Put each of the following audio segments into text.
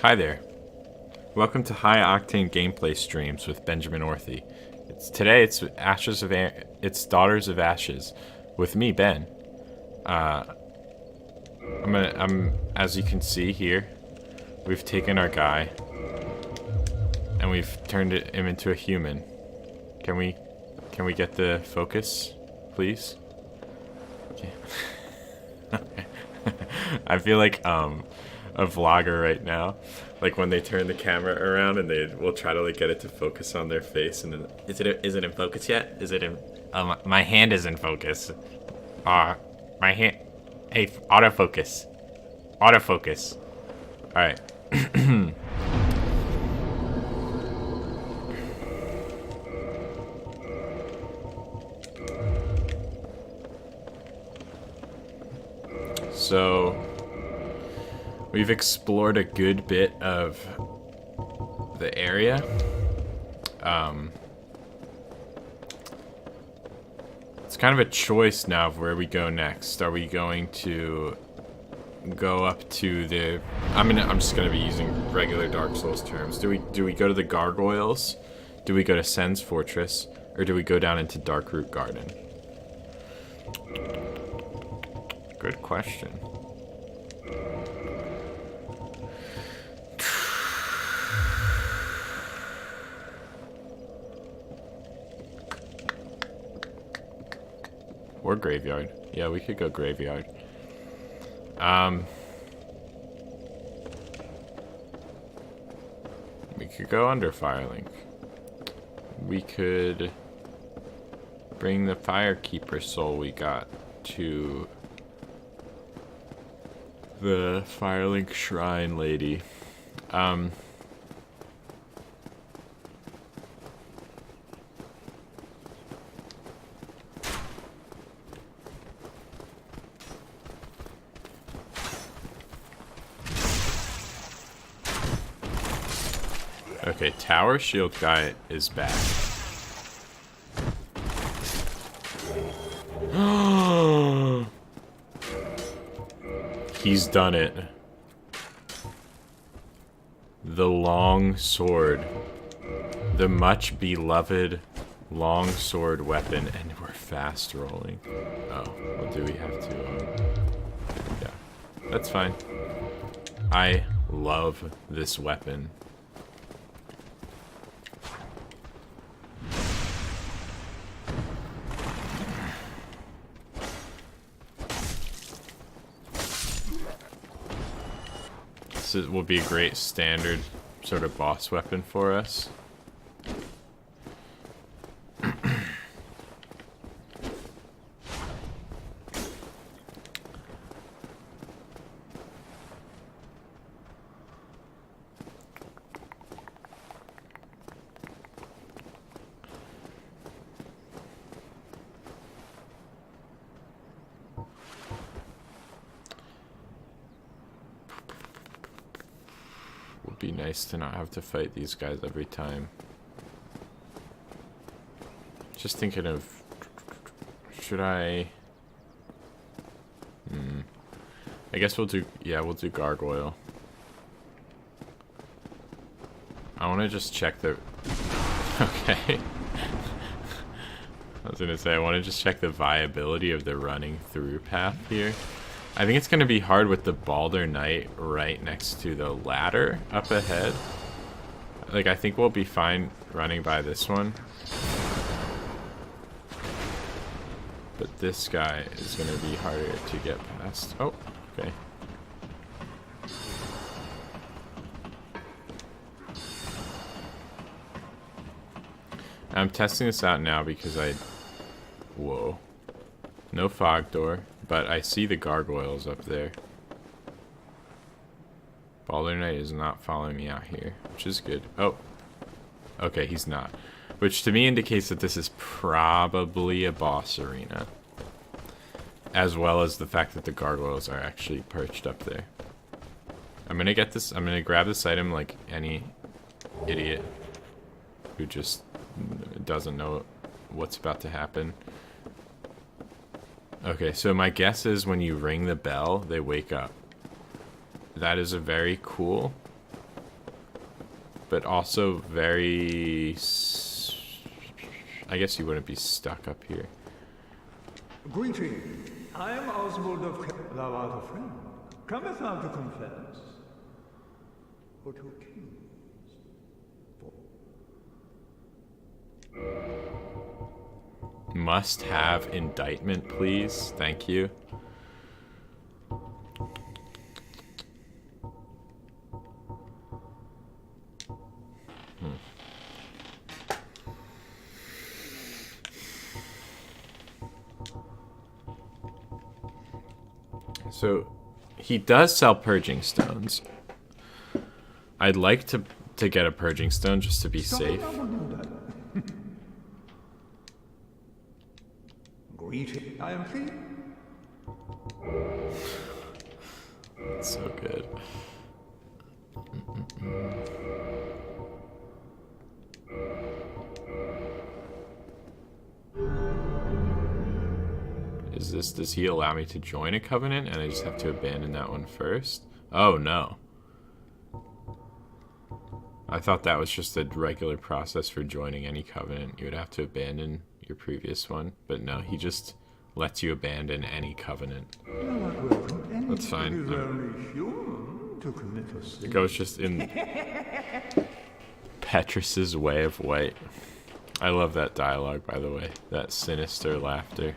Hi there. Welcome to High Octane Gameplay Streams with Benjamin Orthy. Today it's it's Daughters of Ashes with me, Ben. As you can see here, we've taken our guy and we've turned him into a human. Can we get the focus, please? Okay. I feel like a vlogger right now, like when they turn the camera around and they will try to like get it to focus on their face, and then is it in focus yet? Is it in? My hand is in focus. My hand. Hey, autofocus. Autofocus. All right. So, we've explored a good bit of the area. It's kind of a choice now of where we go next. Are we going to go up to the... I'm just gonna be using regular Dark Souls terms. Do we go to the Gargoyles? Do we go to Sen's Fortress? Or do we go down into Darkroot Garden? Good question. Or Graveyard. Yeah, we could go Graveyard. We could go under Firelink. We could bring the Firekeeper soul we got to the Firelink Shrine lady. Okay, Tower Shield guy is back. He's done it. The long sword. The much beloved long sword weapon, and we're fast rolling. Oh, well, do we have to? Yeah, that's fine. I love this weapon. This will be a great standard sort of boss weapon for us. Be nice to not have to fight these guys every time. Just thinking of, should I? I guess we'll do, yeah, we'll do Gargoyle. I want to just check the, okay. I was gonna say, I want to just check the viability of the running through path here. I think it's going to be hard with the Balder Knight right next to the ladder up ahead. Like, I think we'll be fine running by this one. But this guy is going to be harder to get past. Oh, okay. I'm testing this out now because whoa. No fog door. But I see the gargoyles up there. Balder Knight is not following me out here, which is good. Oh. Okay, he's not. Which to me indicates that this is probably a boss arena. As well as the fact that the gargoyles are actually perched up there. I'm gonna get this, I'm gonna grab this item like any idiot who just doesn't know what's about to happen. Okay, so my guess is when you ring the bell, they wake up. That is a very cool but also very... I guess you wouldn't be stuck up here. Greeting. I am Oswald of Thou art a friend. Cometh thou to confess? Or to accuse? Must have indictment, please. Thank you. So, he does sell purging stones. I'd like to get a purging stone just to be safe. Greeting. I am free. It's so good. Does he allow me to join a covenant and I just have to abandon that one first? Oh no. I thought that was just a regular process for joining any covenant. You would have to abandon your previous one, but no, he just lets you abandon any covenant. That's fine. It goes just in Petrus's way of white. I love that dialogue, by the way. That sinister laughter.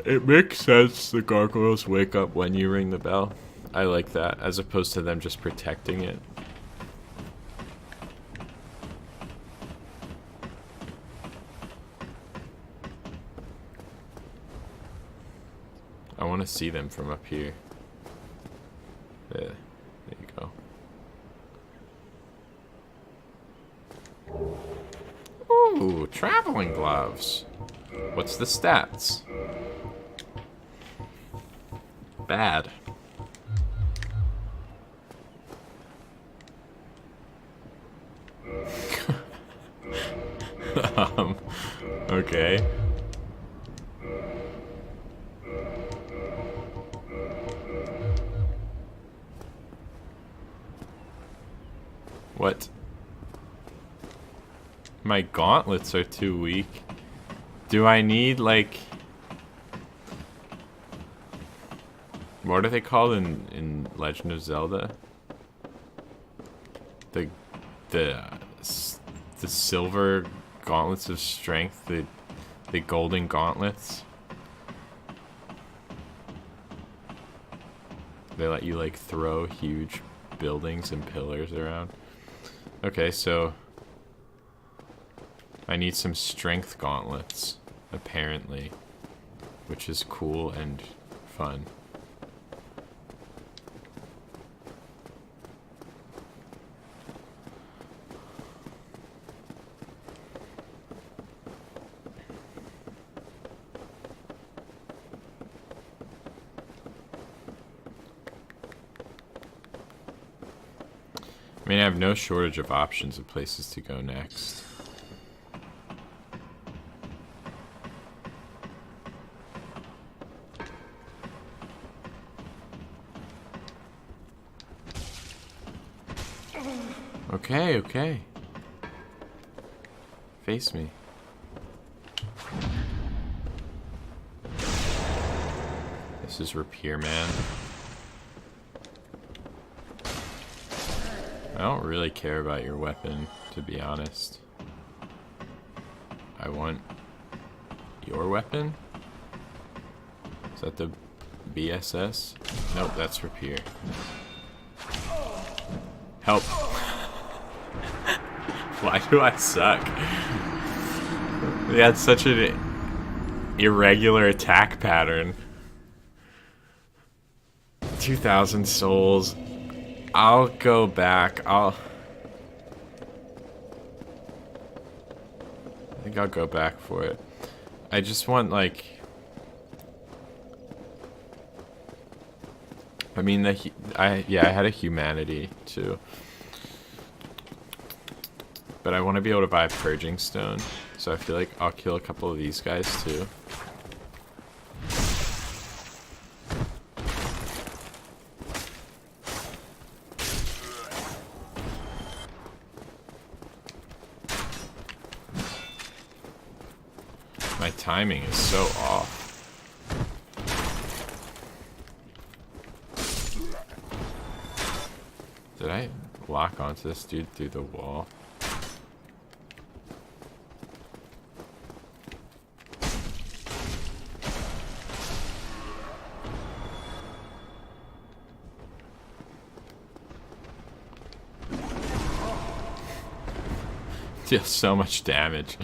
It makes sense the gargoyles wake up when you ring the bell. I like that, as opposed to them just protecting it. I want to see them from up here. There you go. Ooh, traveling gloves. What's the stats? Bad. Okay. What? My gauntlets are too weak. Do I need, like... What are they called in Legend of Zelda? The silver gauntlets of strength, the golden gauntlets. They let you like throw huge buildings and pillars around. Okay, so I need some strength gauntlets, apparently, which is cool and fun. I mean, I have no shortage of options of places to go next. Okay, okay. Face me. This is Rapier Man. I don't really care about your weapon, to be honest. I want your weapon? Is that the BSS? Nope, that's Rapier. Help. Why do I suck? They had such an irregular attack pattern. 2,000 souls. I'll go back. I think I'll go back for it. I just want, like... I mean, I had a humanity, too. But I want to be able to buy a purging stone. So I feel like I'll kill a couple of these guys too. My timing is so off. Did I lock onto this dude through the wall? Deals so much damage.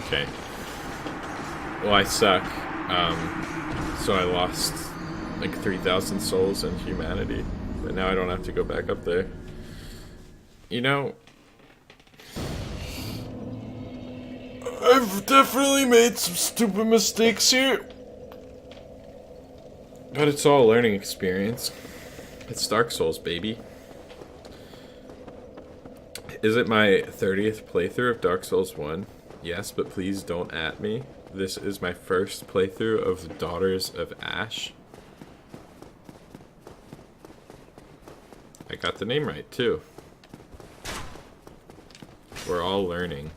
Okay. Well, I suck. So I lost like 3,000 souls in humanity. But now I don't have to go back up there. You know, I've definitely made some stupid mistakes here. But it's all a learning experience. It's Dark Souls, baby. Is it my 30th playthrough of Dark Souls 1? Yes, but please don't at me. This is my first playthrough of Daughters of Ash. I got the name right, too. We're all learning.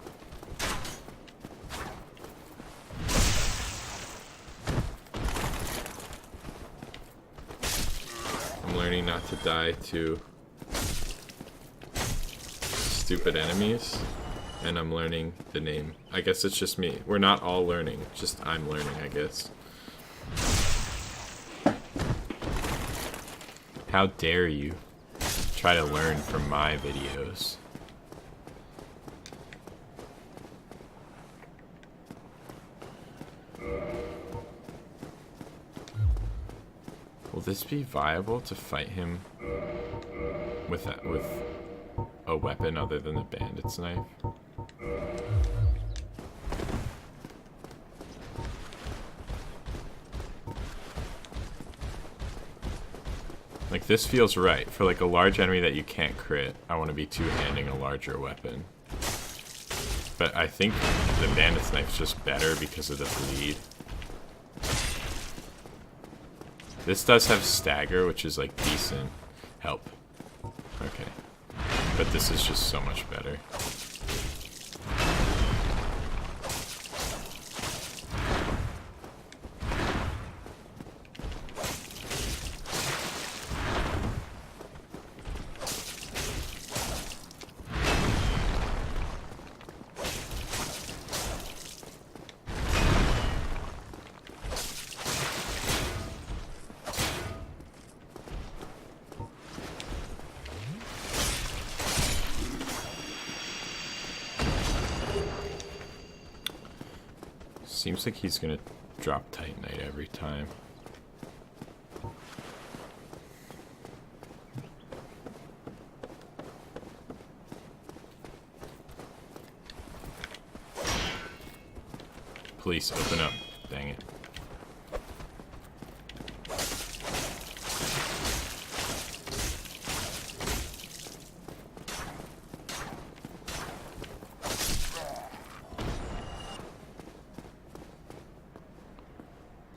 I'm learning not to die to stupid enemies. And I'm learning the name. I guess it's just me. We're not all learning. Just I'm learning, I guess. How dare you try to learn from my videos? Will this be viable to fight him with a weapon other than the bandit's knife? Like, this feels right. For like a large enemy that you can't crit, I want to be two-handing a larger weapon. But I think the bandit's knife's just better because of the bleed. This does have stagger, which is like decent help. Okay. But this is just so much better. Seems like he's gonna drop Titanite every time. Please, open up. Dang it.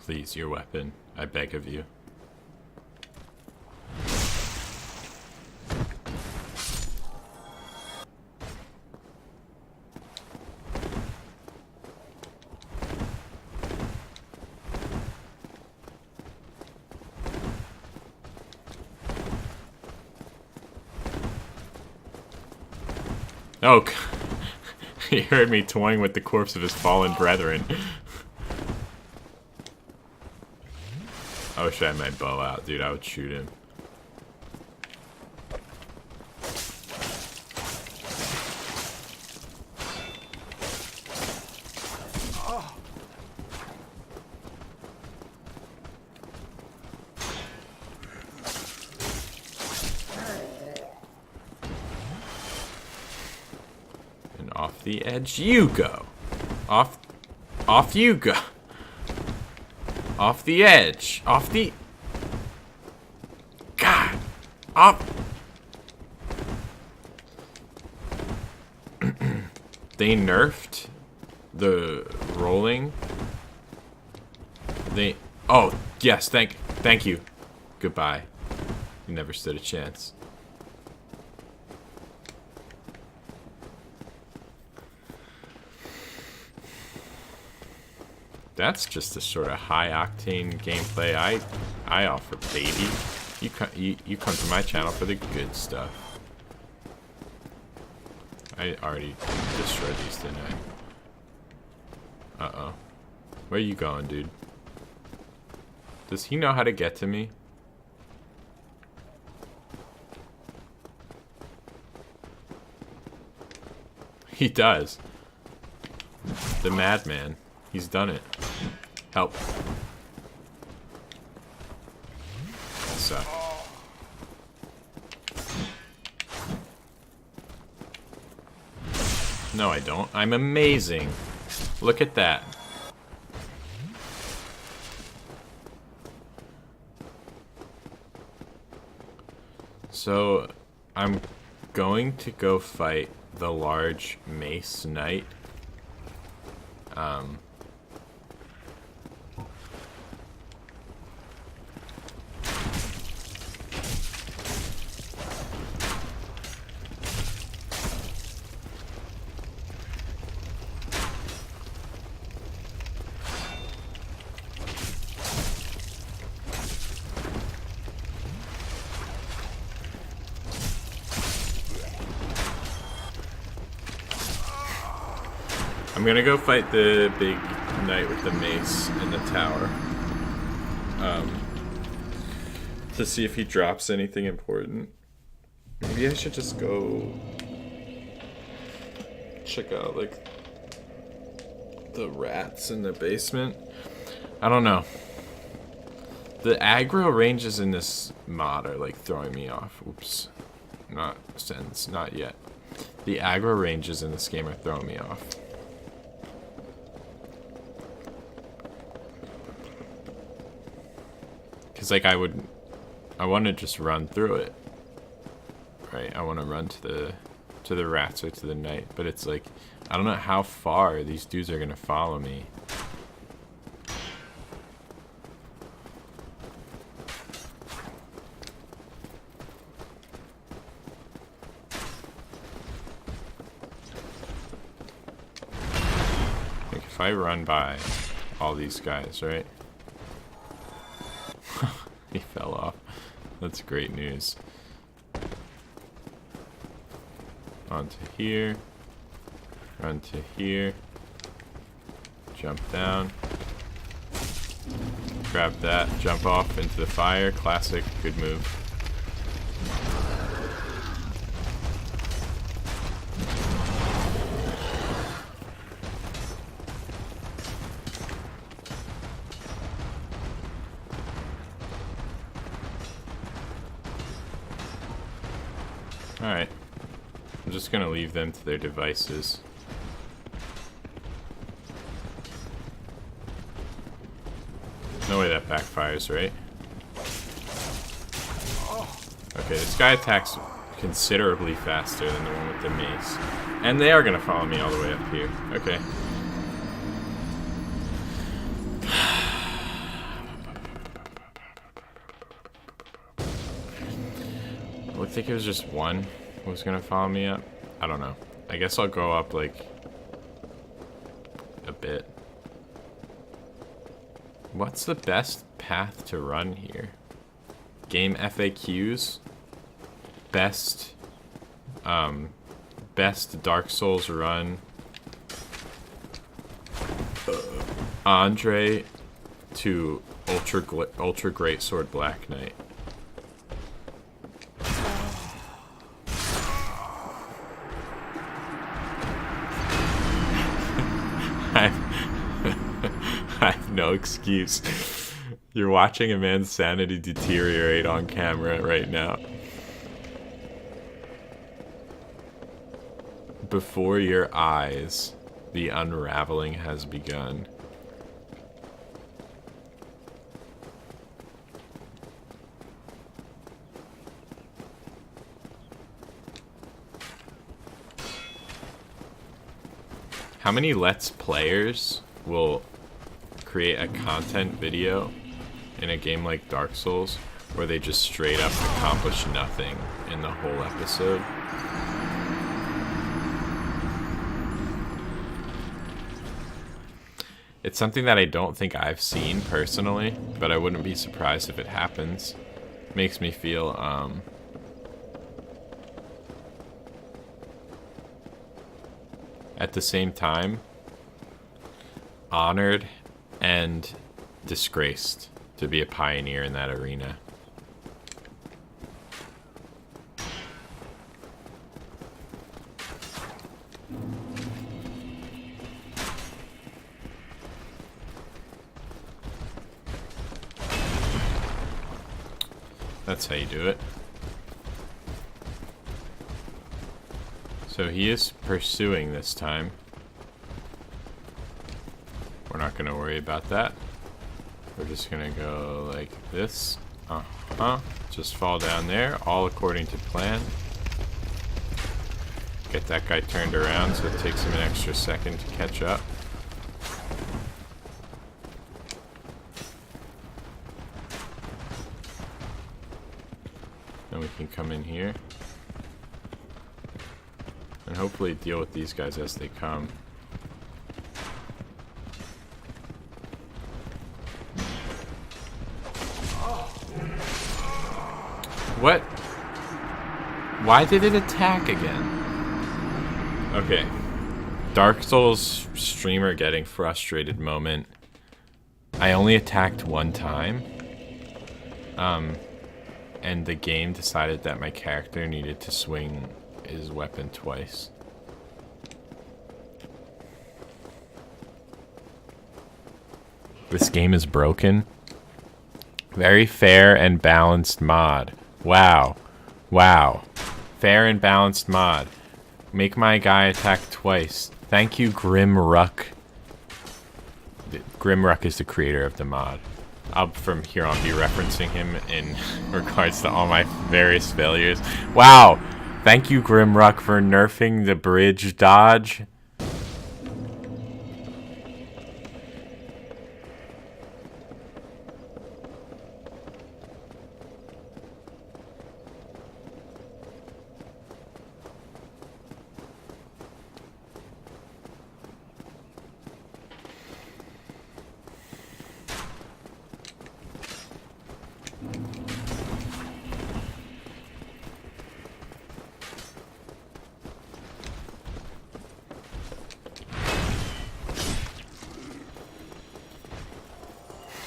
Please, your weapon. I beg of you. Oh, he heard me toying with the corpse of his fallen brethren. I wish I had my bow out, dude. I would shoot him. Off the edge you go. Off you go. Off the edge. Off the... God. Off. They nerfed the rolling. They... Oh, yes, thank you. Goodbye. You never stood a chance. That's just the sort of high-octane gameplay I offer, baby. You come to my channel for the good stuff. I already destroyed these, didn't I? Uh-oh. Where you going, dude? Does he know how to get to me? He does. The madman. He's done it. Help. So. No, I don't. I'm amazing. Look at that. So, I'm going to go fight the large mace knight. I'm gonna go fight the big knight with the mace in the tower. To see if he drops anything important. Maybe I should just go check out, like, the rats in the basement. I don't know. The aggro ranges in this mod are, like, throwing me off. Oops. Not since. Not yet. The aggro ranges in this game are throwing me off. Because, like, I want to just run through it. Right? I want to run to the rats or to the knight. But it's like, I don't know how far these dudes are going to follow me. Like, if I run by all these guys, right? He fell off. That's great news. Onto here. Run to here. Jump down. Grab that. Jump off into the fire. Classic. Good move. Alright. I'm just gonna leave them to their devices. No way that backfires, right? Okay, this guy attacks considerably faster than the one with the mace. And they are gonna follow me all the way up here. Okay. I think it was just one who was gonna follow me up. I don't know. I guess I'll go up like a bit. What's the best path to run here? Game FAQs? Best Dark Souls run. Andre to Ultra Great Sword Black Knight. I have no excuse. You're watching a man's sanity deteriorate on camera right now. before your eyes, the unraveling has begun. How many Let's Players will create a content video in a game like Dark Souls where they just straight up accomplish nothing in the whole episode? It's something that I don't think I've seen personally, but I wouldn't be surprised if it happens. Makes me feel, at the same time, honored and disgraced to be a pioneer in that arena. That's how you do it. So he is pursuing this time. We're not going to worry about that. We're just going to go like this. Just fall down there, all according to plan. Get that guy turned around so it takes him an extra second to catch up. Then we can come in here. And hopefully deal with these guys as they come. What? Why did it attack again? Okay. Dark Souls streamer getting frustrated moment. I only attacked one time. And the game decided that my character needed to swing his weapon twice. This game is broken. Very fair and balanced mod. Wow. Wow. Fair and balanced mod. Make my guy attack twice. Thank you, Grimruck. Grimruck is the creator of the mod. I'll from here on be referencing him in regards to all my various failures. Wow! Thank you, Grimruck, for nerfing the bridge dodge.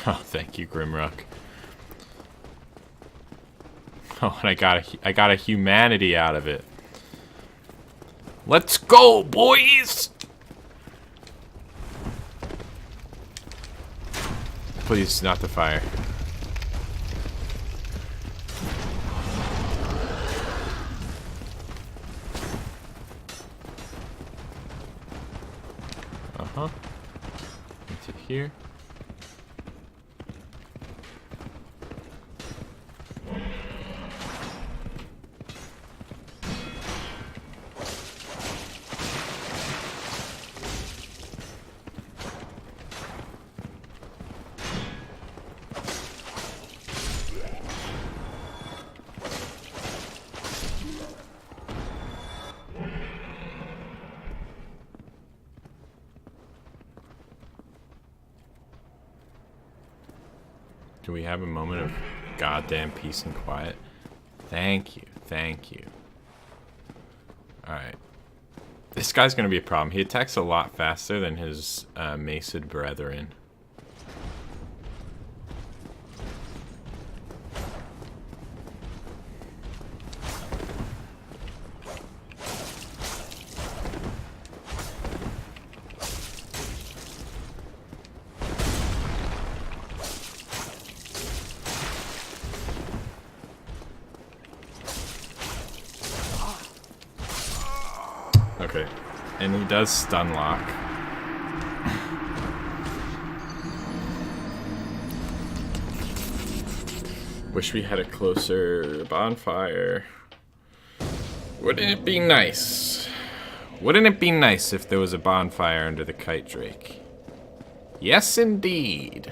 Oh, thank you, Grimruck. Oh, and I got a humanity out of it. Let's go, boys! Please, not the fire. Into here. Do we have a moment of goddamn peace and quiet? Thank you. Thank you. Alright. This guy's gonna be a problem. He attacks a lot faster than his maced brethren. Okay. And he does stun lock. Wish we had a closer bonfire. Wouldn't it be nice? Wouldn't it be nice if there was a bonfire under the Kite Drake? Yes, indeed.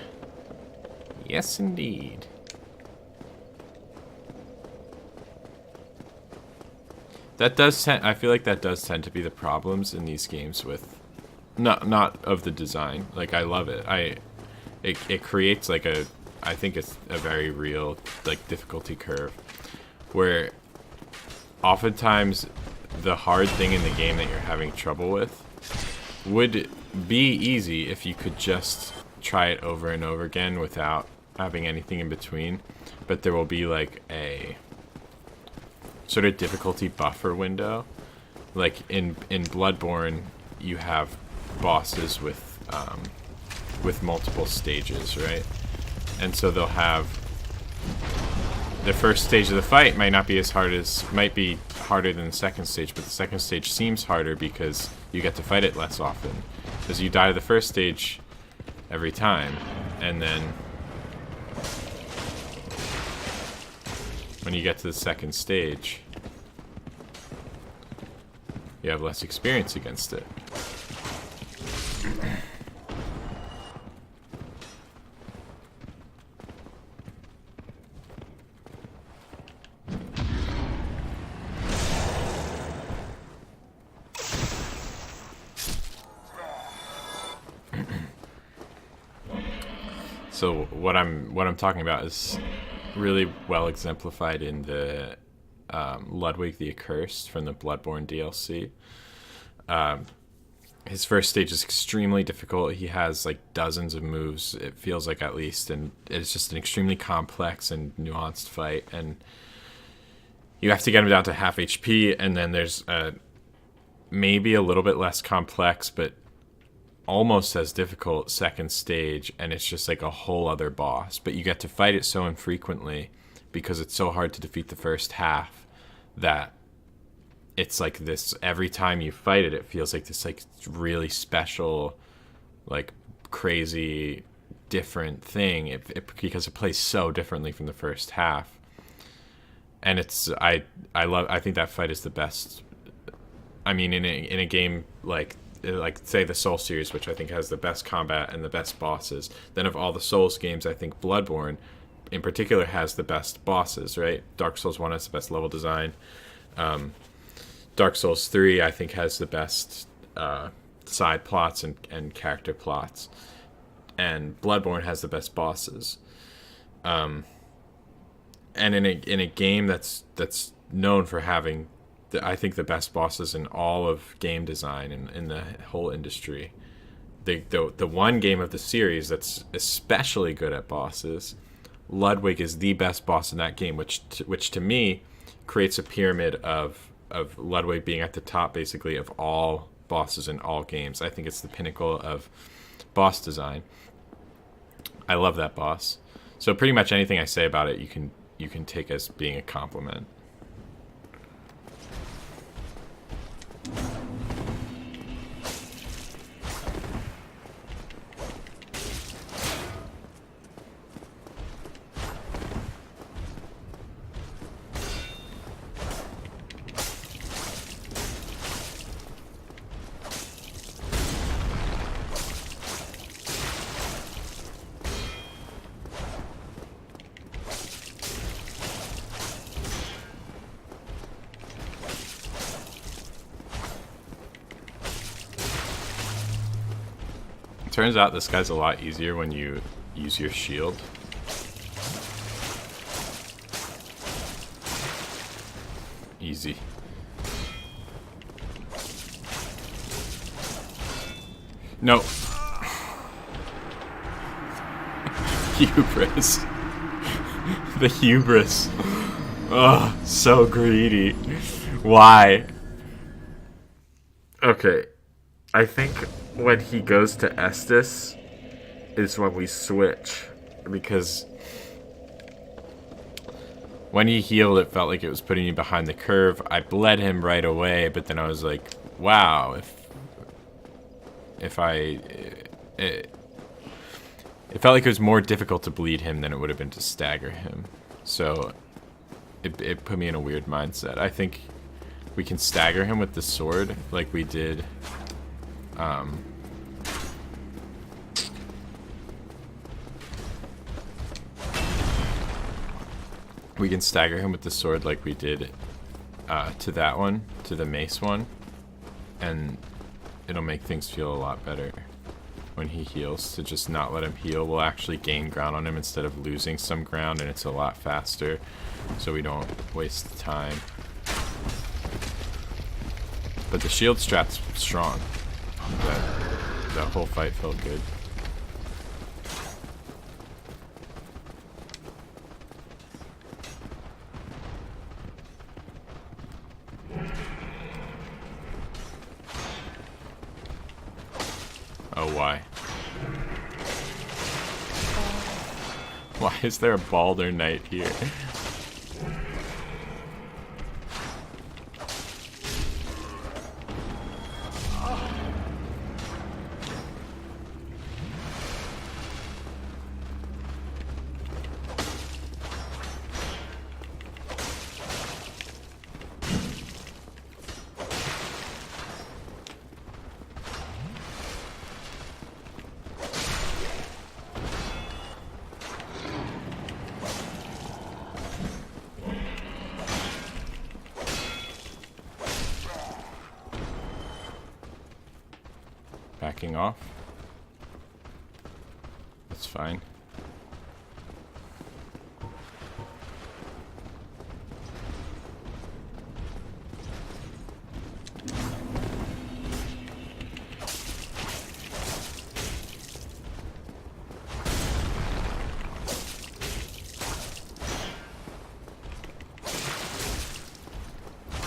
Yes, indeed. That does tend, I feel like that does tend to be the problems in these games with, not of the design. Like, I love it. It creates like a, I think it's a very real like difficulty curve, where oftentimes the hard thing in the game that you're having trouble with would be easy if you could just try it over and over again without having anything in between. But there will be like a sort of difficulty buffer window. Like in Bloodborne, you have bosses with multiple stages, right? And so they'll have the first stage of the fight might not be as hard as, might be harder than the second stage, but the second stage seems harder because you get to fight it less often. Because you die to the first stage every time, and then when you get to the second stage, you have less experience against it. So what I'm talking about is really well exemplified in the Ludwig the Accursed from the Bloodborne DLC. His first stage is extremely difficult. He has like dozens of moves, it feels like, at least, and it's just an extremely complex and nuanced fight, and you have to get him down to half HP, and then there's maybe a little bit less complex but almost as difficult second stage, and it's just like a whole other boss, but you get to fight it so infrequently because it's so hard to defeat the first half that it's like this, every time you fight it, it feels like this like really special, like crazy different thing, because it plays so differently from the first half. And it's I think that fight is the best. I mean, in a game like say the Souls series, which I think has the best combat and the best bosses, then of all the Souls games, I think Bloodborne in particular has the best bosses, right? Dark Souls 1 has the best level design. Dark Souls 3, I think, has the best side plots and character plots. And Bloodborne has the best bosses. And in a game that's known for having, I think, the best bosses in all of game design and in the whole industry, the one game of the series that's especially good at bosses, Ludwig is the best boss in that game, which to me creates a pyramid of Ludwig being at the top, basically, of all bosses in all games. I think it's the pinnacle of boss design. I love that boss. So pretty much anything I say about it, you can take as being a compliment. Turns out this guy's a lot easier when you use your shield. Easy. No. Hubris. The hubris. Oh, so greedy. Why? Okay. I think when he goes to Estus is when we switch, because when he healed, it felt like it was putting you behind the curve. I bled him right away, but then I was like, wow, if I... It felt like it was more difficult to bleed him than it would have been to stagger him. So it put me in a weird mindset. I think we can stagger him with the sword like we did. We can stagger him with the sword like we did to that one, to the mace one. And it'll make things feel a lot better when he heals. To just not let him heal, we'll actually gain ground on him instead of losing some ground, and it's a lot faster, so we don't waste time. But the shield strat's strong. That whole fight felt good. Oh, why? Why is there a Balder Knight here? Backing off. That's fine.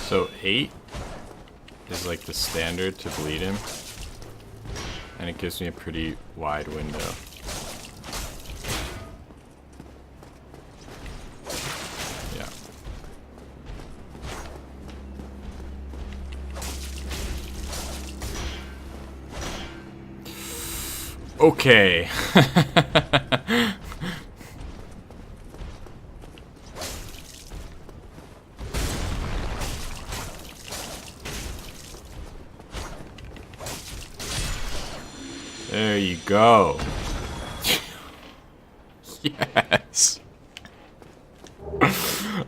So 8 is like the standard to bleed him. And it gives me a pretty wide window. Yeah. Okay. There you go. Yes.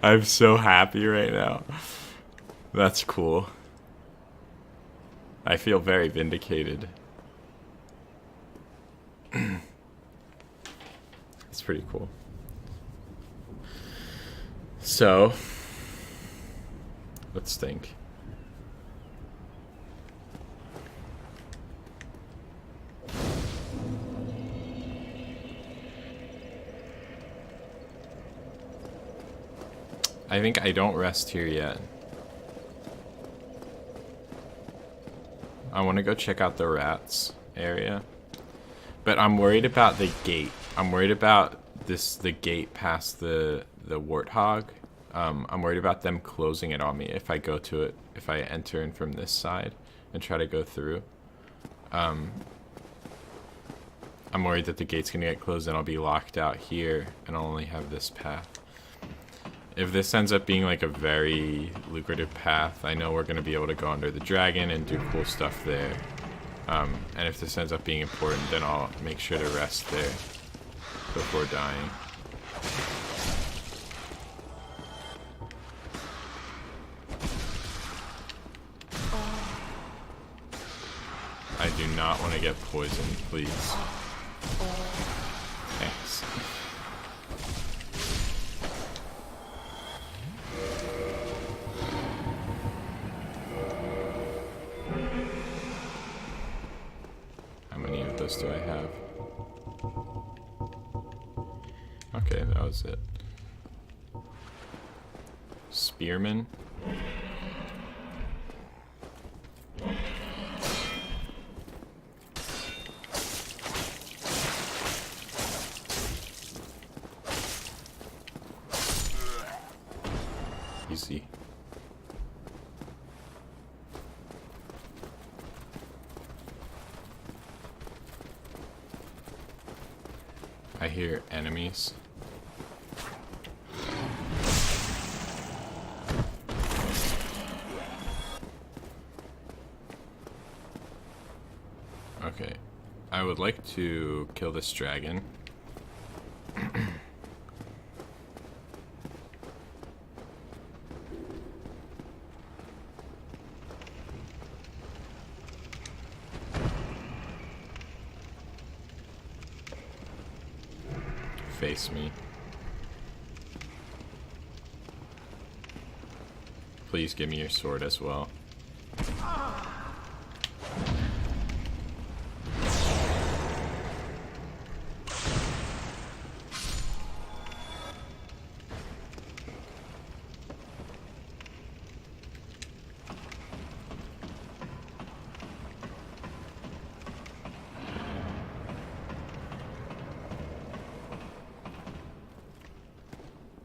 I'm so happy right now. That's cool. I feel very vindicated. It's pretty cool. So, let's think. I think I don't rest here yet. I want to go check out the rats area. But I'm worried about the gate. I'm worried about the gate past the warthog. I'm worried about them closing it on me if I go to it, if I enter in from this side and try to go through. I'm worried that the gate's gonna get closed and I'll be locked out here and I'll only have this path. If this ends up being like a very lucrative path, I know we're going to be able to go under the dragon and do cool stuff there. And if this ends up being important, then I'll make sure to rest there before dying. I do not want to get poisoned, please. Thanks. Do I have? Okay, that was it. Spearman. Easy. hear enemies. Okay. I would like to kill this dragon. Face me. Please give me your sword as well.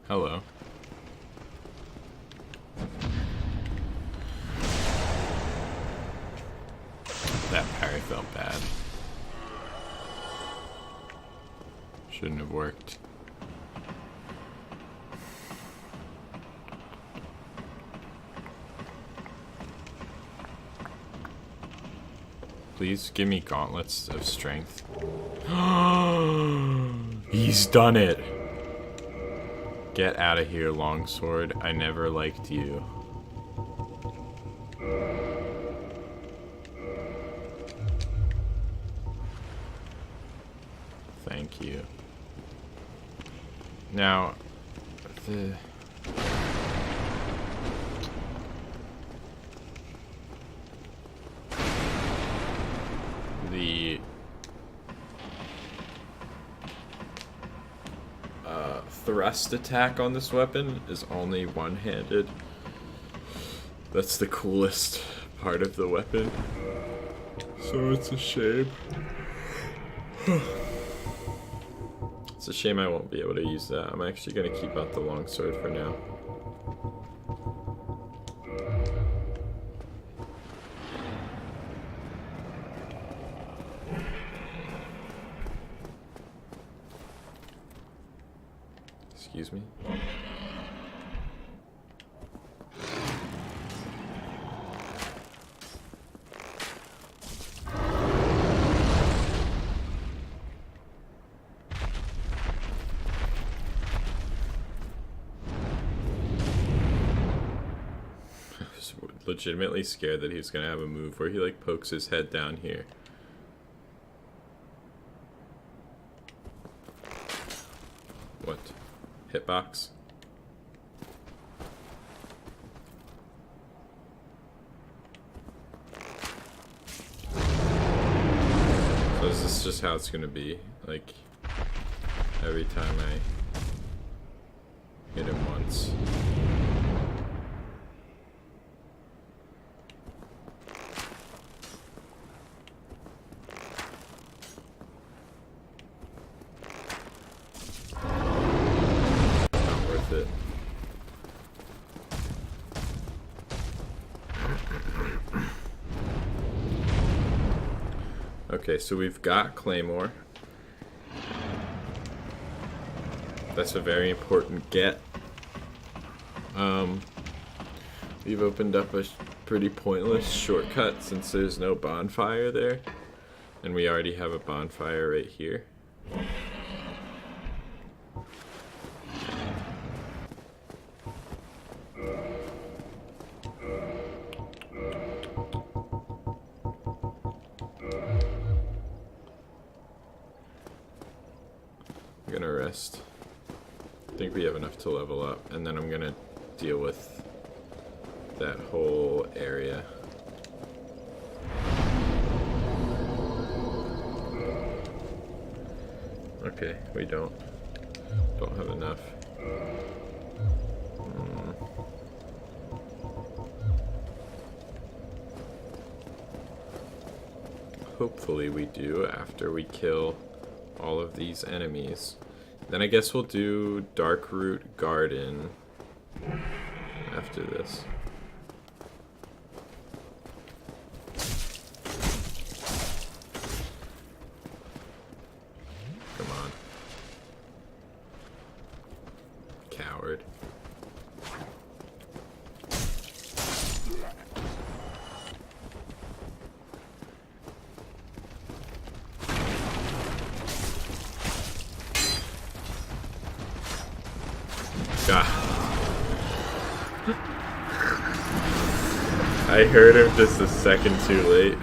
Hello. That parry felt bad. Shouldn't have worked. Please give me gauntlets of strength. He's done it! Get out of here, longsword. I never liked you. Thank you. Now, the thrust attack on this weapon is only one-handed. That's the coolest part of the weapon. So it's a shame. It's a shame I won't be able to use that. I'm actually going to keep out the longsword for now. Excuse me. Legitimately scared that he was gonna have a move where he like pokes his head down here. What? Hitbox? So is this just how it's gonna be? Like every time I hit him once. Okay, so we've got Claymore. That's a very important get. We've opened up a pretty pointless shortcut since there's no bonfire there. And we already have a bonfire right here. I think we have enough to level up, and then I'm gonna deal with that whole area. Okay, we don't have enough. Hopefully we do after we kill all of these enemies. Then I guess we'll do Darkroot Garden after this. Come on. I heard him just a second too late.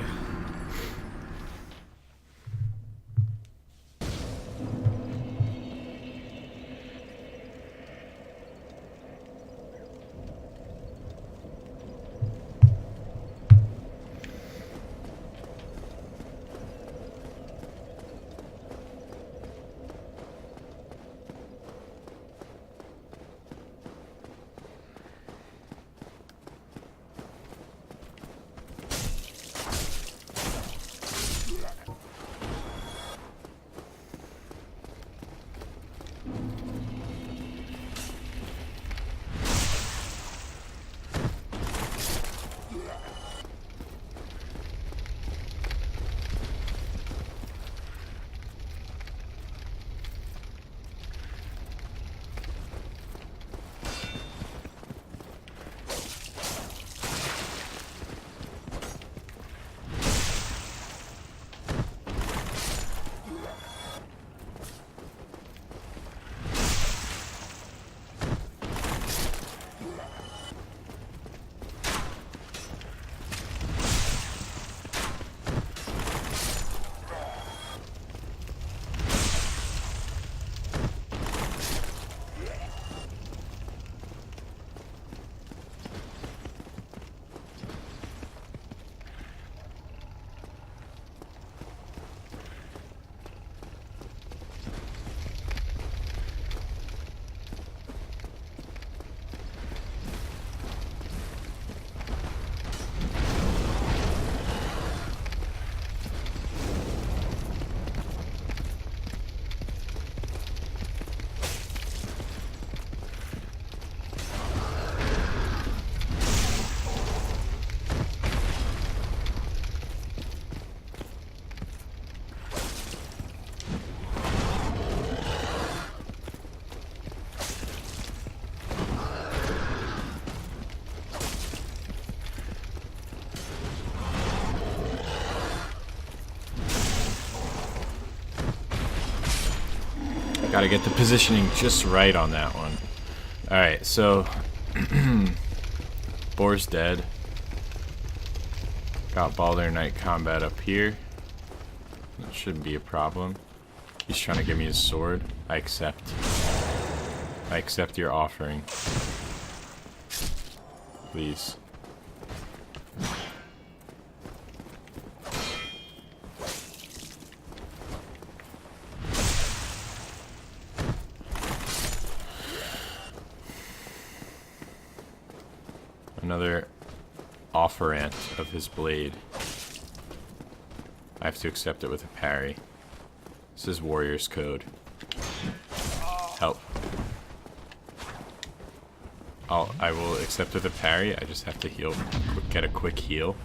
Gotta get the positioning just right on that one. Alright, so Boar's dead. Got Baldur Knight combat up here. That shouldn't be a problem. He's trying to give me his sword. I accept. I accept your offering. Please. Another offerant of his blade. I have to accept it with a parry. This is Warrior's Code. Help. I will accept with a parry. I just have to heal. Get a quick heal.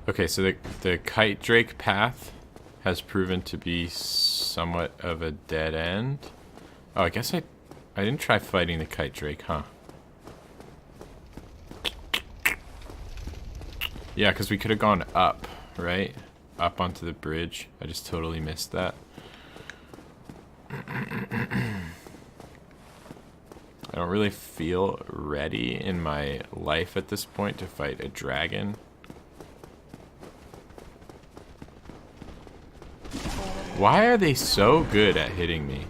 Okay, so the Kite Drake path has proven to be somewhat of a dead end. Oh, I guess I didn't try fighting the Kite Drake, huh? Yeah, because we could have gone up, right? Up onto the bridge. I just totally missed that. I don't really feel ready in my life at this point to fight a dragon. Why are they so good at hitting me?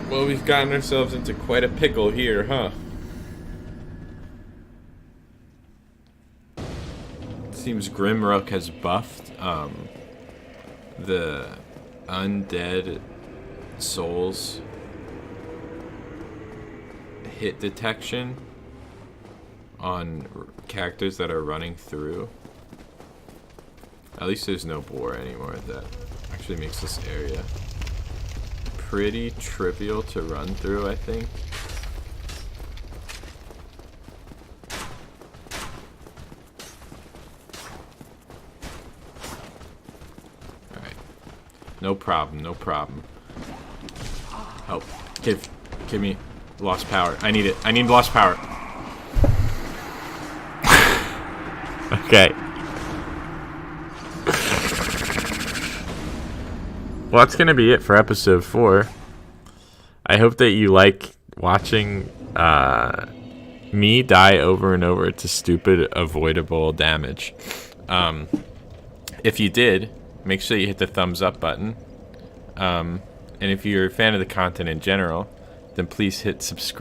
Well, we've gotten ourselves into quite a pickle here, huh? Seems Grimrook has buffed the undead souls hit detection on characters that are running through. At least there's no boar anymore. That actually makes this area pretty trivial to run through, I think. Alright. No problem, no problem. Help. Give me lost power. I need it. I need lost power. Okay. Well, that's gonna be it for episode 4. I hope that you like watching me die over and over to stupid avoidable damage. If you did, make sure you hit the thumbs up button. And if you're a fan of the content in general, then please hit subscribe.